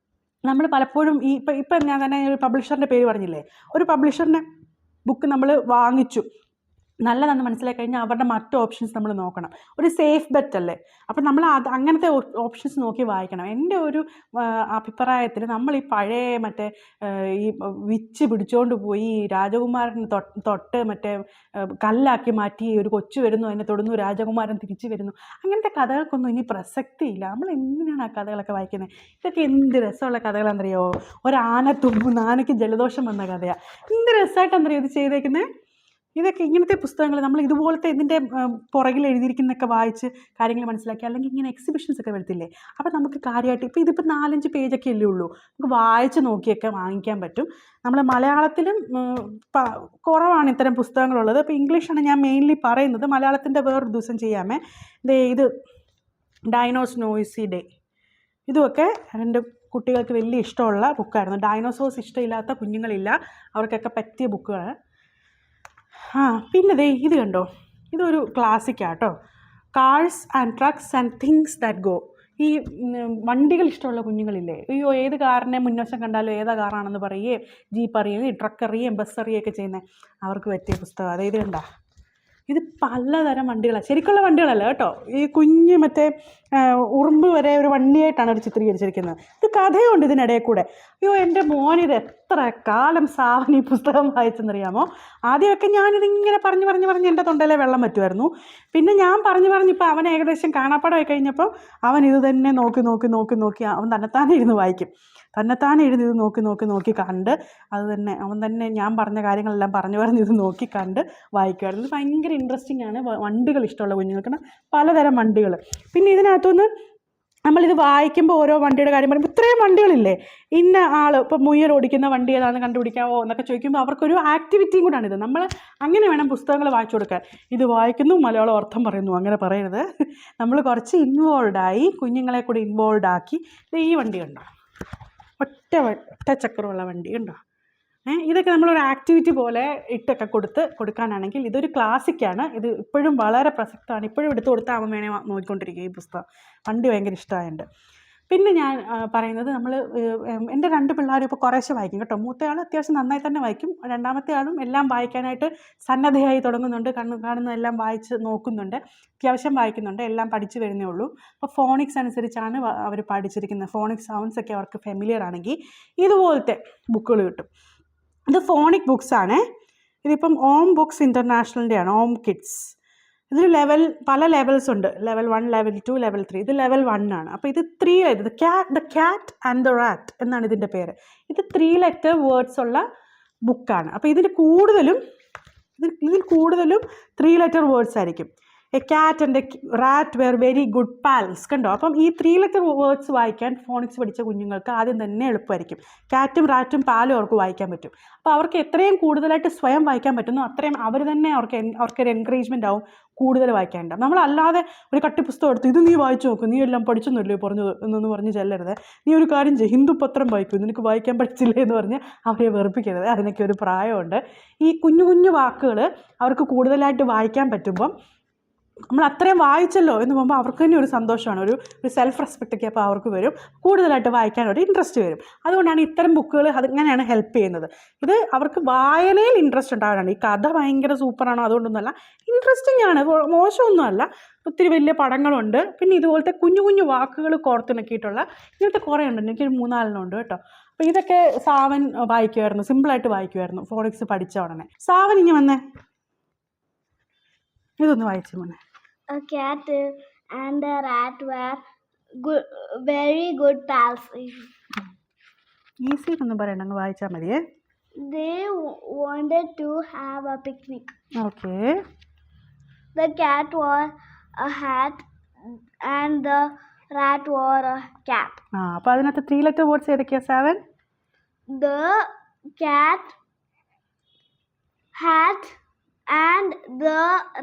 നമ്മൾ പലപ്പോഴും ഇപ്പം ഞാൻ തന്നെ ഒരു പബ്ലിഷറിൻ്റെ പേര് പറഞ്ഞില്ലേ, ഒരു പബ്ലിഷറിൻ്റെ ബുക്ക് നമ്മൾ വാങ്ങിച്ചു, നല്ലതെന്ന് മനസ്സിലാക്കി കഴിഞ്ഞാൽ അവരുടെ മറ്റ് ഓപ്ഷൻസ് നമ്മൾ നോക്കണം. ഒരു സേഫ് ബെറ്റ് അല്ലേ? അപ്പം നമ്മൾ അങ്ങനത്തെ ഓപ്ഷൻസ് നോക്കി വായിക്കണം. എൻ്റെ ഒരു അഭിപ്രായത്തിൽ നമ്മൾ ഈ പഴയ മറ്റേ ഈ വിച്ച് പിടിച്ചുകൊണ്ട് പോയി രാജകുമാരൻ തൊട്ട് മറ്റേ കല്ലാക്കി മാറ്റി ഒരു കൊച്ചു വരുന്നു, അതിനെ തൊടുന്നു, രാജകുമാരൻ തിരിച്ചു വരുന്നു, അങ്ങനത്തെ കഥകൾക്കൊന്നും ഇനി പ്രസക്തിയില്ല. നമ്മൾ എന്തിനാണ് ആ കഥകളൊക്കെ വായിക്കുന്നത്? ഇതൊക്കെ എന്ത് രസമുള്ള കഥകളാണെന്നറിയോ? ഒരാന തുമ്മുന്ന, ആനയ്ക്ക് ജലദോഷം വന്ന കഥയാണ്. എന്ത് രസമായിട്ടാണെന്നറിയോ ഇത് ചെയ്തേക്കുന്നത്? ഇതൊക്കെ ഇങ്ങനത്തെ പുസ്തകങ്ങൾ നമ്മൾ ഇതുപോലത്തെ ഇതിൻ്റെ പുറകിൽ എഴുതിയിരിക്കുന്നതൊക്കെ വായിച്ച് കാര്യങ്ങൾ മനസ്സിലാക്കി, അല്ലെങ്കിൽ ഇങ്ങനെ എക്സിബിഷൻസ് ഒക്കെ വരത്തില്ലേ, അപ്പോൾ നമുക്ക് കാര്യമായിട്ട് ഇതിപ്പോൾ 4-5 പേജൊക്കെ അല്ലേ ഉള്ളൂ, നമുക്ക് വായിച്ച് നോക്കിയൊക്കെ വാങ്ങിക്കാൻ പറ്റും. നമ്മൾ മലയാളത്തിലും കുറവാണ് ഇത്തരം പുസ്തകങ്ങളുള്ളത്. അപ്പോൾ ഇംഗ്ലീഷാണ് ഞാൻ മെയിൻലി പറയുന്നത്. മലയാളത്തിൻ്റെ വേറൊരു ദിവസം ചെയ്യാമേ. ഇത് ഡൈനോസ് നോയ്സി ഡേ, ഇതുമൊക്കെ എൻ്റെ കുട്ടികൾക്ക് വലിയ ഇഷ്ടമുള്ള ബുക്കായിരുന്നു. ഡൈനോസോഴ്സ് ഇഷ്ടമില്ലാത്ത കുഞ്ഞുങ്ങളില്ല, അവർക്കൊക്കെ പറ്റിയ ബുക്കുകൾ. പിന്നെ ഇത് കണ്ടോ? ഇതൊരു ക്ലാസിക്കാട്ടോ. Cars and trucks and things that go. ഈ വണ്ടികൾ ഇഷ്ടമുള്ള കുഞ്ഞുങ്ങളില്ലേ, അയ്യോ ഏത് കാറിനെ മുൻവശം കണ്ടാലും ഏതാ കാറാണെന്ന് പറയുകയും ജീപ്പ് അറിയുകയും ട്രക്ക് അറിയുകയും ബസ് അറിയുകയൊക്കെ ചെയ്യുന്നത് അവർക്ക് പറ്റിയ പുസ്തകം. അതായത് കണ്ട, ഇത് പലതരം വണ്ടികളാണ്, ശരിക്കുള്ള വണ്ടികളല്ല കേട്ടോ. ഈ കുഞ്ഞ് മറ്റേ ഉറുമ്പ് വരെ ഒരു വണ്ടിയായിട്ടാണ് അവർ ചിത്രീകരിച്ചിരിക്കുന്നത്. ഇത് കഥയുണ്ട് ഇതിനിടയിൽ കൂടെ. അയ്യോ എൻ്റെ മോനിത് എത്ര കാലം സാവൻ ഈ പുസ്തകം വായിച്ചെന്നറിയാമോ? ആദ്യമൊക്കെ ഞാനിതിങ്ങനെ പറഞ്ഞ് എൻ്റെ തൊണ്ടയിലെ വെള്ളം പറ്റുമായിരുന്നു. പിന്നെ ഞാൻ പറഞ്ഞിപ്പോൾ അവൻ ഏകദേശം കാണാപ്പാടമായി കഴിഞ്ഞപ്പോൾ അവൻ ഇത് തന്നെ നോക്കി അവൻ തന്നെത്താനെ ഇരുന്ന് വായിക്കും. ഇത് നോക്കി കണ്ട് അവൻ തന്നെ ഞാൻ പറഞ്ഞ കാര്യങ്ങളെല്ലാം പറഞ്ഞ് ഇത് നോക്കി കണ്ട് വായിക്കുമായിരുന്നു. ഭയങ്കര ഇൻട്രസ്റ്റിംഗ് ആണ്. വണ്ടികൾ ഇഷ്ടമുള്ള കുഞ്ഞുങ്ങൾക്ക് പലതരം വണ്ടികൾ. പിന്നെ ഇതിനകത്തുനിന്ന് നമ്മളിത് വായിക്കുമ്പോൾ ഓരോ വണ്ടിയുടെ കാര്യം പറയുമ്പോൾ ഇത്രയും വണ്ടികളില്ലേ, ഇന്ന ആൾ ഇപ്പോൾ മുയൽ ഓടിക്കുന്ന വണ്ടി ഏതാണെന്ന് കണ്ടുപിടിക്കാമോ എന്നൊക്കെ ചോദിക്കുമ്പോൾ അവർക്കൊരു ആക്ടിവിറ്റിയും കൂടാണിത്. നമ്മൾ അങ്ങനെ വേണം പുസ്തകങ്ങൾ വായിച്ചു കൊടുക്കാൻ. ഇത് വായിക്കുന്നു, മലയാളം അർത്ഥം പറയുന്നു, അങ്ങനെ പറയരുത്. നമ്മൾ കുറച്ച് ഇൻവോൾവായി, കുഞ്ഞുങ്ങളെ കൂടി ഇൻവോൾവ് ആക്കി. ഈ വണ്ടി കണ്ടോ, ഒറ്റ ചക്രമുള്ള വണ്ടി ഉണ്ടോ? ഇതൊക്കെ നമ്മളൊരു ആക്ടിവിറ്റി പോലെ ഇട്ടൊക്കെ കൊടുക്കാനാണെങ്കിൽ ഇതൊരു ക്ലാസിക്കാണ്. ഇത് ഇപ്പോഴും വളരെ പ്രസക്തമാണ്. ഇപ്പോഴും എടുത്തു കൊടുത്താൽ അവൻ വേണേൽ നോക്കിക്കൊണ്ടിരിക്കുക ഈ പുസ്തകം. വണ്ടി ഭയങ്കര ഇഷ്ടമായുണ്ട്. പിന്നെ ഞാൻ പറയുന്നത് നമ്മൾ എൻ്റെ 2 പിള്ളേരും ഇപ്പോൾ കുറേശ്ശെ വായിക്കും കേട്ടോ. മൂത്തയാൾ അത്യാവശ്യം നന്നായി തന്നെ വായിക്കും. രണ്ടാമത്തെ ആളും എല്ലാം വായിക്കാനായിട്ട് സന്നദ്ധയായി തുടങ്ങുന്നുണ്ട്. കാണുന്നതെല്ലാം വായിച്ച് നോക്കുന്നുണ്ട്. അത്യാവശ്യം വായിക്കുന്നുണ്ട്. എല്ലാം പഠിച്ചു വരുന്നേ ഉള്ളൂ. അപ്പോൾ ഫോണിക്സ് അനുസരിച്ചാണ് അവർ പഠിച്ചിരിക്കുന്നത്. ഫോണിക്സ് സൗണ്ട്സ് ഒക്കെ അവർക്ക് ഫെമിലിയർ ആണെങ്കിൽ ഇതുപോലത്തെ ബുക്കുകൾ കിട്ടും. ഇത് ഫോണിക് ബുക്സാണ്. ഇതിപ്പം ഓം ബുക്സ് ഇൻ്റർനാഷണലിൻ്റെയാണ്, ഓം കിഡ്സ്. ഇതിൽ പല ലെവൽസ് ഉണ്ട്. Level 1, level 2, level 3. ഇത് ലെവൽ 1 ആണ്. അപ്പോൾ ഇത് 3 letter, the cat and the rat എന്നാണ് ഇതിൻ്റെ പേര്. ഇത് 3 ലെറ്റർ വേർഡ്സ് ഉള്ള ബുക്കാണ്. അപ്പോൾ ഇതിൽ കൂടുതലും 3 ലെറ്റർ വേർഡ്സ് ആയിരിക്കും. A cat and a rat very very good pals. കണ്ടോ? അപ്പം ഈ 3 ലെറ്റർ വേർഡ്സ് വായിക്കാൻ ഫോണിക്സ് പഠിച്ച കുഞ്ഞുങ്ങൾക്ക് ആദ്യം തന്നെ എളുപ്പമായിരിക്കും. ക്യാറ്റും റാറ്റും പാലും അവർക്ക് വായിക്കാൻ പറ്റും. അപ്പോൾ അവർക്ക് എത്രയും കൂടുതലായിട്ട് സ്വയം വായിക്കാൻ പറ്റുന്നു അത്രയും അവർ തന്നെ അവർക്കൊരു എൻകറേജ്മെൻ്റ് ആവും കൂടുതൽ വായിക്കാനുണ്ടാവും. നമ്മളല്ലാതെ ഒരു കട്ടിപ്പുസ്തകം എടുത്ത് ഇത് നീ വായിച്ചു നോക്കും, നീ എല്ലാം പഠിച്ചൊന്നുമില്ലേ പറഞ്ഞത് എന്നൊന്ന് പറഞ്ഞ് ചെല്ലരുത്. നീ ഒരു കാര്യം ചെയ്യും, ഹിന്ദു പത്രം വായിക്കും, നിനക്ക് വായിക്കാൻ പഠിച്ചില്ലേ എന്ന് പറഞ്ഞ് അവരെ വെറുപ്പിക്കരുത്. അതിനൊക്കെ ഒരു പ്രായമുണ്ട്. ഈ കുഞ്ഞു കുഞ്ഞു വാക്കുകൾ അവർക്ക് കൂടുതലായിട്ട് വായിക്കാൻ പറ്റുമ്പം നമ്മൾ അത്രയും വായിച്ചല്ലോ എന്ന് പറയുമ്പോൾ അവർക്ക് തന്നെ ഒരു സന്തോഷമാണ്, ഒരു സെൽഫ് റെസ്പെക്റ്റൊക്കെ അപ്പോൾ അവർക്ക് വരും. കൂടുതലായിട്ട് വായിക്കാനൊരു ഇൻട്രസ്റ്റ് വരും. അതുകൊണ്ടാണ് ഇത്തരം ബുക്കുകൾ അതിങ്ങനെയാണ് ഹെൽപ്പ് ചെയ്യുന്നത്. ഇത് അവർക്ക് വായനയിൽ ഇൻട്രസ്റ്റ് ഉണ്ടാകാനാണ്. ഈ കഥ ഭയങ്കര സൂപ്പറാണോ അതുകൊണ്ടൊന്നുമല്ല, ഇൻട്രസ്റ്റിംഗ് ആണ്, മോശമൊന്നുമല്ല. ഒത്തിരി വലിയ പടങ്ങളുണ്ട്. പിന്നെ ഇതുപോലത്തെ കുഞ്ഞു കുഞ്ഞു വാക്കുകൾ കോർത്തിണക്കിയിട്ടുള്ള ഇങ്ങനത്തെ കുറേ ഉണ്ട്. എനിക്കൊരു 3-4 ഉണ്ട് കേട്ടോ. അപ്പോൾ ഇതൊക്കെ സാവൻ വായിക്കുമായിരുന്നു, സിമ്പിളായിട്ട് വായിക്കുമായിരുന്നു ഫോണിക്സ് പഠിച്ച ഉടനെ. സാവൻ ഇങ്ങനെ വന്നേ, ഇതൊന്ന് വായിച്ചു മോനെ. A cat and a rat were very good pals. Easy ഒന്നും പറയണ്ട, അങ്ങ് വായിച്ചാൽ മതിയേ. They wanted to have a picnic. Okay. The cat wore a hat and the rat wore a cap. അപ്പോൾ അതിനകത്ത് 3 ലെറ്റർ വേർഡ്സ് ഏതൊക്കെയാ 7? The cat, hat and the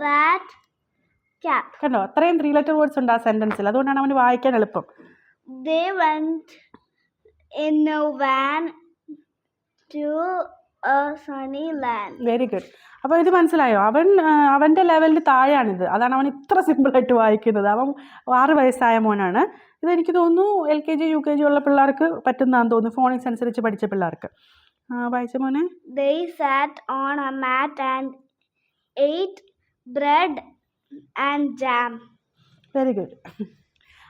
rat, cap. കണ്ടോ? അത്രയും 3 ലെറ്റർ വേർഡ്സ് ഉണ്ട് ആ സെൻറ്റൻസിൽ. അതുകൊണ്ടാണ് അവന് വായിക്കാൻ എളുപ്പം. They went in a van to a sunny land. Very good. അപ്പോൾ ഇത് മനസ്സിലായോ? അവൻ്റെ ലെവലിൽ താഴെയാണിത്. അതാണ് അവൻ ഇത്ര സിമ്പിളായിട്ട് വായിക്കുന്നത്. അവൻ 6 വയസ്സായ മോനാണ്. ഇതെനിക്ക് തോന്നുന്നു LKG UKG ഉള്ള പിള്ളേർക്ക് പറ്റുന്നതാണെന്ന് തോന്നുന്നു, ഫോണിക്സ് അനുസരിച്ച് പഠിച്ച പിള്ളേർക്ക്. വായിച്ച മോനെ. They sat on a mat and ate bread and jam. Very good.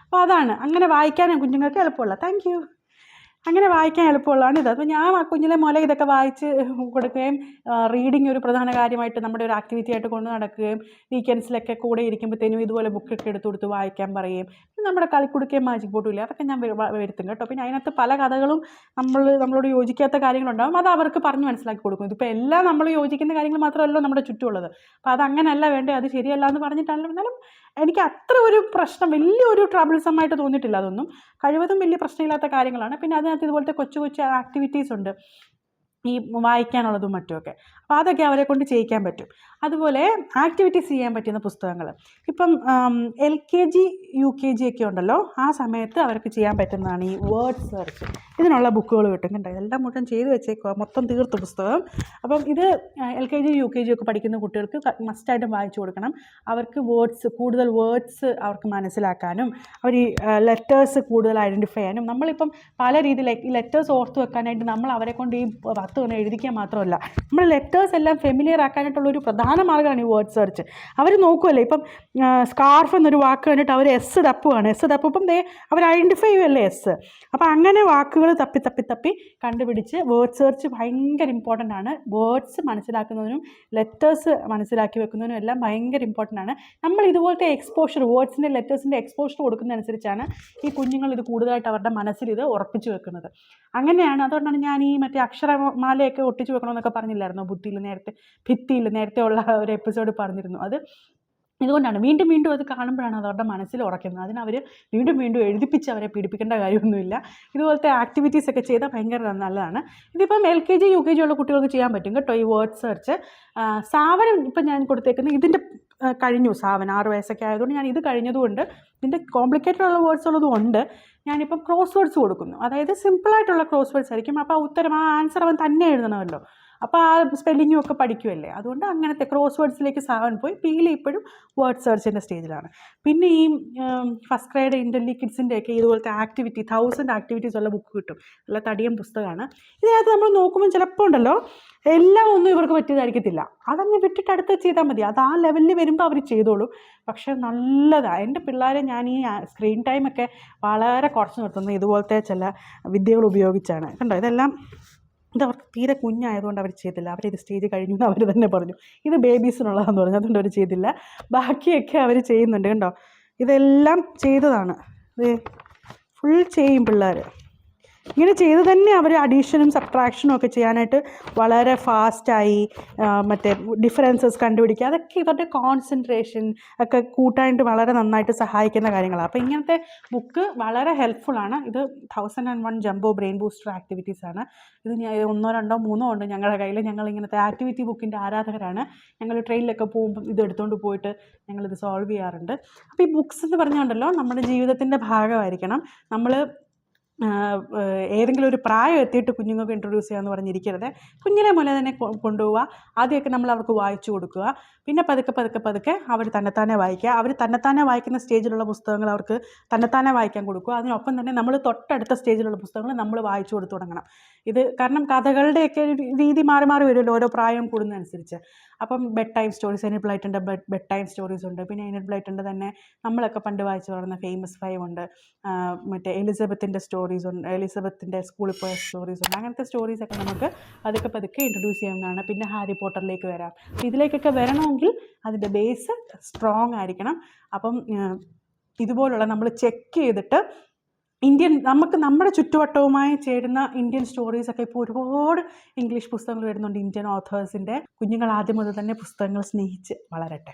അപ്പോൾ അതാണ് അങ്ങനെ വായിക്കാൻ കുഞ്ഞുങ്ങൾക്ക് എളുപ്പമുള്ള. Thank you. അങ്ങനെ വായിക്കാൻ എളുപ്പമുള്ളതാണ് ഇത്. അപ്പോൾ ഞാൻ കുഞ്ഞിലെ മുതലേ ഇതൊക്കെ വായിച്ച് കൊടുക്കുകയും റീഡിങ് ഒരു പ്രധാന കാര്യമായിട്ട് നമ്മുടെ ഒരു ആക്ടിവിറ്റി ആയിട്ട് കൊണ്ട് നടക്കുകയും വീക്കെൻഡ്സിലൊക്കെ കൂടെ ഇരിക്കുമ്പോഴത്തേനും ഇതുപോലെ ബുക്കൊക്കെ എടുത്ത് കൊടുത്ത് വായിക്കാൻ പറയുകയും നമ്മുടെ കളിക്കുടുക്കയും മാജിക് ബോട്ടും ഇല്ല അതൊക്കെ ഞാൻ വരുത്തും കേട്ടോ. പിന്നെ അതിനകത്ത് പല കഥകളും നമ്മളോട് യോജിക്കാത്ത കാര്യങ്ങളുണ്ടാകും, അത് അവർക്ക് പറഞ്ഞ് മനസ്സിലാക്കി കൊടുക്കും. ഇതിപ്പോൾ എല്ലാം നമ്മൾ യോജിക്കുന്ന കാര്യങ്ങൾ മാത്രമല്ലോ നമ്മുടെ ചുറ്റുമുള്ളത്. അപ്പോൾ അതങ്ങനെയല്ല വേണ്ടേ, അത് ശരിയല്ല എന്ന് പറഞ്ഞിട്ടാണല്ലോ. എന്നാലും എനിക്ക് അത്ര ഒരു പ്രശ്നം, വലിയൊരു ട്രബിൾസമായിട്ട് തോന്നിയിട്ടില്ല. അതൊന്നും കഴിവതും വലിയ പ്രശ്നമില്ലാത്ത കാര്യങ്ങളാണ്. പിന്നെ അതിനകത്ത് ഇതുപോലത്തെ കൊച്ചു കൊച്ചു ആക്ടിവിറ്റീസ് ഉണ്ട്, ഈ വായിക്കാനുള്ളതും മറ്റുമൊക്കെ. അപ്പോൾ അതൊക്കെ അവരെ കൊണ്ട് ചെയ്യിക്കാൻ പറ്റും. അതുപോലെ ആക്ടിവിറ്റീസ് ചെയ്യാൻ പറ്റുന്ന പുസ്തകങ്ങൾ ഇപ്പം LKG UKG ഒക്കെ ഉണ്ടല്ലോ, ആ സമയത്ത് അവർക്ക് ചെയ്യാൻ പറ്റുന്നതാണ് ഈ വേർഡ് സെർച്ച്. ഇതിനുള്ള ബുക്കുകൾ കിട്ടും കേട്ടോ. ഇതെല്ലാം മുഴുവൻ ചെയ്ത് വെച്ചേക്കുക, മൊത്തം തീർത്ത പുസ്തകം. അപ്പം ഇത് LKG UKG ഒക്കെ പഠിക്കുന്ന കുട്ടികൾക്ക് മസ്റ്റായിട്ടും വായിച്ചു കൊടുക്കണം. അവർക്ക് കൂടുതൽ വേർഡ്സ് അവർക്ക് മനസ്സിലാക്കാനും അവർ ഈ ലെറ്റേഴ്സ് കൂടുതൽ ഐഡൻറ്റിഫൈ ചെയ്യാനും. നമ്മളിപ്പം പല രീതിയിൽ ഈ ലെറ്റേഴ്സ് ഓർത്ത് വെക്കാനായിട്ട് നമ്മൾ അവരെ കൊണ്ട് ഈ 10 തന്നെ എഴുതിക്കാൻ മാത്രമല്ല, നമ്മൾ ലെറ്റേഴ്സ് എല്ലാം ഫെമിലിയർ ആക്കാനായിട്ടുള്ളൊരു പ്രധാന മാർഗ്ഗമാണ് ഈ വേർഡ് സെർച്ച്. അവർ നോക്കുമല്ലേ, ഇപ്പം സ്കാർഫ് എന്നൊരു വാക്ക് കണ്ടിട്ട് അവർ S തപ്പുകയാണ്. S തപ്പുമ്പം അവർ ഐഡൻറ്റിഫൈ ചെയ്യുമല്ലേ S. അപ്പോൾ അങ്ങനെ വാക്കുകൾ തപ്പി കണ്ടുപിടിച്ച് വേർഡ് സെർച്ച് ഭയങ്കര ഇമ്പോർട്ടൻ്റ് ആണ്. വേർഡ്സ് മനസ്സിലാക്കുന്നതിനും ലെറ്റേഴ്സ് മനസ്സിലാക്കി വെക്കുന്നതിനും എല്ലാം ഭയങ്കര ഇമ്പോർട്ടൻ്റ് ആണ്. നമ്മൾ ഇതുപോലത്തെ എക്സ്പോഷർ, വേർഡ്സിൻ്റെ ലെറ്റേഴ്സിൻ്റെ എക്സ്പോഷർ കൊടുക്കുന്നതനുസരിച്ചാണ് ഈ കുഞ്ഞുങ്ങൾ ഇത് കൂടുതലായിട്ട് അവരുടെ മനസ്സിൽ ഇത് ഉറപ്പിച്ച് വെക്കുന്നത്. അങ്ങനെയാണ്. അതുകൊണ്ടാണ് ഞാൻ ഈ മറ്റേ അക്ഷരമാലയൊക്കെ ഒട്ടിച്ച് വെക്കണമെന്നൊക്കെ പറഞ്ഞില്ലായിരുന്നോ ഭിത്തിയിൽ നേരത്തെ ഉള്ള ഒരു എപ്പിസോഡ് പറഞ്ഞിരുന്നു. അത് ഇതുകൊണ്ടാണ് വീണ്ടും അത് കാണുമ്പോഴാണ് അത് അവരുടെ മനസ്സിൽ ഉറക്കുന്നത്. അതിനവർ വീണ്ടും എഴുതിപ്പിച്ച് അവരെ പീഡിപ്പിക്കേണ്ട കാര്യമൊന്നുമില്ല. ഇതുപോലത്തെ ആക്ടിവിറ്റീസ് ഒക്കെ ചെയ്താൽ ഭയങ്കര നല്ലതാണ്. ഇതിപ്പം LKG UKG ഉള്ള കുട്ടികൾക്ക് ചെയ്യാൻ പറ്റും കേട്ടോ ഈ വേർഡ് സെർച്ച്. സാവനം ഇപ്പം ഞാൻ കൊടുത്തേക്കുന്നത് ഇതിൻ്റെ കഴിഞ്ഞു. സാവൻ 6 വയസ്സൊക്കെ ആയതുകൊണ്ട് ഞാൻ ഇത് കഴിഞ്ഞതുകൊണ്ട് ഇതിൻ്റെ കോംപ്ലിക്കേറ്റഡ് ഉള്ള വേർഡ്സ് ഉള്ളതും ഉണ്ട്. ഞാനിപ്പം ക്രോസ് വേർഡ്സ് കൊടുക്കുന്നു. അതായത് സിമ്പിളായിട്ടുള്ള ക്രോസ് വേർഡ്സ് ആയിരിക്കും. അപ്പോൾ ഉത്തരം, ആ ആൻസർ അവൻ തന്നെ എഴുതണമല്ലോ. അപ്പോൾ ആ സ്പെല്ലിങ്ങും ഒക്കെ പഠിക്കുമല്ലേ. അതുകൊണ്ട് അങ്ങനത്തെ ക്രോസ് വേർഡ്സിലേക്ക് സാവൻ പോയി. പീലി ഇപ്പോഴും വേർഡ് സെർച്ചിൻ്റെ സ്റ്റേജിലാണ്. പിന്നെ ഈ ഫസ്റ്റ് ഗ്രേഡ് ഇൻ്റർലി കിഡ്സിൻ്റെയൊക്കെ ഇതുപോലത്തെ ആക്ടിവിറ്റി 1000 ആക്ടിവിറ്റീസ് ഉള്ള ബുക്ക് കിട്ടും. നല്ല തടിയൻ പുസ്തകമാണ്. ഇതിനകത്ത് നമ്മൾ നോക്കുമ്പോൾ ചിലപ്പോൾ ഉണ്ടല്ലോ എല്ലാം ഒന്നും ഇവർക്ക് പറ്റിയതായിരിക്കത്തില്ല. അതങ്ങ് വിട്ടിട്ട് അടുത്ത് ചെയ്താൽ മതി. അത് ആ ലെവലിൽ വരുമ്പോൾ അവർ ചെയ്തോളും. പക്ഷെ നല്ലതാണ്. എൻ്റെ പിള്ളേരെ ഞാൻ ഈ സ്ക്രീൻ ടൈമൊക്കെ വളരെ കുറച്ച് നിർത്തുന്നത് ഇതുപോലത്തെ ചില വിദ്യകൾ ഉപയോഗിച്ചാണ്. കണ്ടോ, ഇതെല്ലാം അവർക്ക് തീരെ കുഞ്ഞായതുകൊണ്ട് അവർ ചെയ്തില്ല. അവരിത് സ്റ്റേജ് കഴിഞ്ഞു എന്ന് അവർ തന്നെ പറഞ്ഞു. ഇത് ബേബീസിനുള്ളതെന്ന് പറഞ്ഞു, അതുകൊണ്ട് അവർ ചെയ്തില്ല. ബാക്കിയൊക്കെ അവർ ചെയ്യുന്നുണ്ട്. കണ്ടോ, ഇതെല്ലാം ചെയ്തതാണ്. ഇത് ഫുൾ ചെയ്യും പിള്ളേർ. ഇങ്ങനെ ചെയ്ത് തന്നെ അവർ അഡീഷനും സബ്ട്രാക്ഷനും ഒക്കെ ചെയ്യാനായിട്ട് വളരെ ഫാസ്റ്റായി മറ്റേ ഡിഫറൻസസ് കണ്ടുപിടിക്കുക. അതൊക്കെ ഇവരുടെ കോൺസെൻട്രേഷൻ ഒക്കെ കൂട്ടാനായിട്ട് വളരെ നന്നായിട്ട് സഹായിക്കുന്ന കാര്യങ്ങളാണ്. അപ്പോൾ ഇങ്ങനത്തെ ബുക്ക് വളരെ ഹെൽപ്ഫുള്ളാണ്. ഇത് 1001 ജംബോ ബ്രെയിൻ ബൂസ്റ്റർ ആക്ടിവിറ്റീസാണ്. ഇത് 1, 2, 3 ഉണ്ട് ഞങ്ങളുടെ കയ്യിൽ. ഞങ്ങൾ ഇങ്ങനത്തെ ആക്ടിവിറ്റി ബുക്കിൻ്റെ ആരാധകരാണ്. ഞങ്ങൾ ട്രെയിനിലൊക്കെ പോകുമ്പോൾ ഇത് എടുത്തുകൊണ്ട് പോയിട്ട് ഞങ്ങളിത് സോൾവ് ചെയ്യാറുണ്ട്. അപ്പോൾ ഈ ബുക്സ് എന്ന് പറഞ്ഞുകൊണ്ടല്ലോ നമ്മുടെ ജീവിതത്തിൻ്റെ ഭാഗമായിരിക്കണം. നമ്മൾ ഏതെങ്കിലും ഒരു പ്രായം എത്തിയിട്ട് കുഞ്ഞുങ്ങൾക്ക് ഇൻട്രൊഡ്യൂസ് ചെയ്യാമെന്ന് പറഞ്ഞിരിക്കരുത്. കുഞ്ഞിനെ മുതലേ തന്നെ കൊണ്ടുപോവുക. ആദ്യമൊക്കെ നമ്മൾ അവർക്ക് വായിച്ചു കൊടുക്കുക. പിന്നെ പതുക്കെ അവർ തന്നെത്താനെ വായിക്കുക. അവർ തന്നെത്താനെ വായിക്കുന്ന സ്റ്റേജിലുള്ള പുസ്തകങ്ങൾ അവർക്ക് തന്നെത്താനെ വായിക്കാൻ കൊടുക്കുക. അതിനൊപ്പം തന്നെ നമ്മൾ തൊട്ടടുത്ത സ്റ്റേജിലുള്ള പുസ്തകങ്ങൾ നമ്മൾ വായിച്ചു കൊടുത്തു തുടങ്ങണം. ഇത് കാരണം കഥകളുടെയൊക്കെ രീതി മാറി മാറി വരുമല്ലോ ഓരോ പ്രായം കൂടുന്നതനുസരിച്ച്. അപ്പം ബെഡ് ടൈം സ്റ്റോറീസ്, എനിഡ് ബ്ലൈറ്റൻ്റെ ബെഡ് ടൈം സ്റ്റോറീസ് ഉണ്ട്. പിന്നെ എനിഡ് ബ്ലൈറ്റൻ്റെ തന്നെ നമ്മളൊക്കെ പണ്ട് വായിച്ചു വളർന്ന ഫേമസ് 5 ഉണ്ട്. മറ്റേ എലിസബത്തിൻ്റെ സ്റ്റോറീസ് ഉണ്ട്, എലിസബത്തിൻ്റെ സ്കൂളിൽ പോയ സ്റ്റോറീസ് ഉണ്ട്. അങ്ങനത്തെ സ്റ്റോറീസൊക്കെ നമുക്ക് പതുക്കെ ഇൻട്രൊഡ്യൂസ് ചെയ്യാവുന്നതാണ്. പിന്നെ ഹാരി പോട്ടറിലേക്ക് വരാം. ഇതിലേക്കൊക്കെ വരണമെങ്കിൽ അതിൻ്റെ ബേസ് സ്ട്രോങ് ആയിരിക്കണം. അപ്പം ഇതുപോലുള്ള നമ്മൾ ചെക്ക് ചെയ്തിട്ട് നമുക്ക് നമ്മുടെ ചുറ്റുവട്ടവുമായി ചേരുന്ന ഇന്ത്യൻ സ്റ്റോറീസൊക്കെ ഇപ്പോൾ ഒരുപാട് ഇംഗ്ലീഷ് പുസ്തകങ്ങൾ വരുന്നുണ്ട് ഇന്ത്യൻ ഓഥേഴ്സിൻ്റെ. കുഞ്ഞുങ്ങൾ ആദ്യം മുതൽ തന്നെ പുസ്തകങ്ങൾ സ്നേഹിച്ച് വളരട്ടെ.